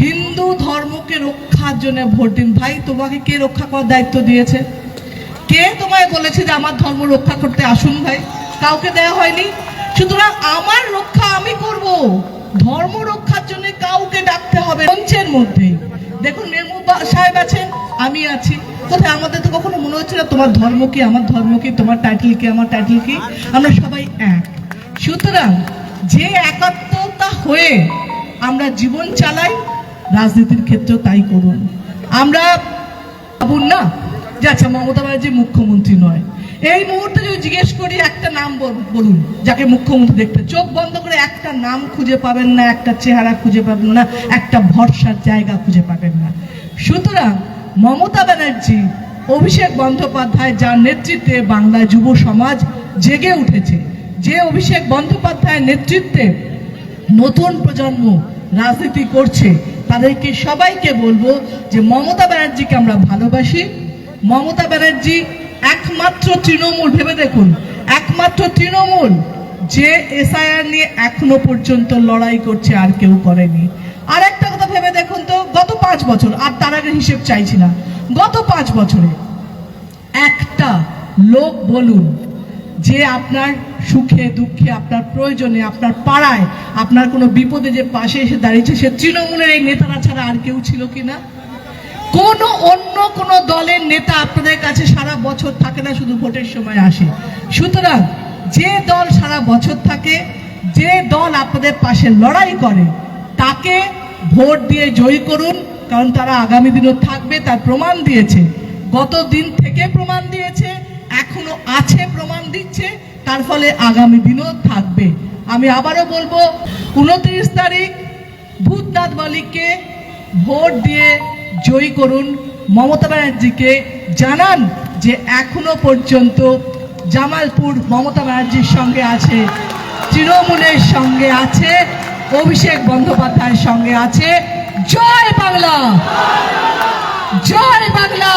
হিন্দু ধর্মকে রক্ষার জন্য ভোট দিন। ভাই, তোমাকে কে রক্ষা করার দায়িত্ব দিয়েছে? কে তোমায় বলেছে যে আমার ধর্ম রক্ষা করতে আসুন? ভাই, কাউকে দেওয়া হয়নি। সুতরাং আমার রক্ষা আমি করব, ধর্ম রক্ষার জন্য কাউকে ডাকতে হবে। মঞ্চের মধ্যে দেখুন নির্মল সাহেব আছেন, আমি আছি। কোথায় আমাদের তো কখনো মনে হচ্ছে না তোমার ধর্ম কি আমার ধর্ম কি, তোমার টাইটেল কি আমার টাইটেল কি, আমরা সবাই এক। সুতরাং যে একাত্মতা হয়ে আমরা জীবন চালাই, রাজনীতির ক্ষেত্রেও তাই করুন। আমরা ভাবুন না যে আচ্ছা মমতা ব্যানার্জি মুখ্যমন্ত্রী নয়। এই মুহূর্তে যদি জিজ্ঞেস করি একটা নাম বলুন যাকে মুখ্যমন্ত্রী দেখতে, চোখ বন্ধ করে একটা নাম খুঁজে পাবেন না, একটা চেহারা খুঁজে পাবেন না, একটা ভরসার জায়গা খুঁজে পাবেন না। সুতরাং মমতা ব্যানার্জি, অভিষেক বন্দ্যোপাধ্যায় যার নেতৃত্বে বাংলার যুব সমাজ জেগে উঠেছে, যে অভিষেক বন্দ্যোপাধ্যায়ের নেতৃত্বে নতুন প্রজন্ম রাজনীতি করছে, তাদেরকে সবাইকে বলবো যে মমতা ব্যানার্জিকে আমরা ভালোবাসি। মমতা ব্যানার্জি একমাত্র তৃণমূল, ভেবে দেখুন, একমাত্র তৃণমূল যে এসআইআর নিয়ে এখনো পর্যন্ত লড়াই করছে, আর কেউ করেনি। আর একটা কথা ভেবে দেখুন তো, গত 5 বছর, আর তার আগে হিসেব চাইছি না, গত 5 বছরে একটা লোক বলুন যে আপনার সুখে দুঃখে, আপনার প্রয়োজনে, আপনার পাড়ায়, আপনার কোনো বিপদে যে পাশে এসে দাঁড়িয়েছে, সে তৃণমূলের এই নেতারা ছাড়া আর কেউ ছিল কিনা? কোনো অন্য কোনো দলের নেতা আপনাদের কাছে সারা বছর থাকে না, শুধু ভোটের সময় আসে। সুতরাং যে দল সারা বছর থাকে, যে দল আপনাদের পাশে লড়াই করে, তাকে ভোট দিয়ে জয়ী করুন। কারণ তারা আগামী দিনও থাকবে, তার প্রমাণ দিয়েছে, গত দিন থেকে প্রমাণ দিয়েছে, এখনো আছে, প্রমাণ দিচ্ছে, তার ফলে আগামী দিনও থাকবে। আমি আবারও বলবো, 29 তারিখ ভূতনাথ মালিককে ভোট দিয়ে জয়ী করুন। মমতা ব্যানার্জিকে জানান যে এখনো পর্যন্ত জামালপুর মমতা ব্যানার্জির সঙ্গে আছে, তৃণমূলের সঙ্গে আছে, অভিষেক বন্দ্যোপাধ্যায়ের সঙ্গে আছে। জয় বাংলা, জয় বাংলা।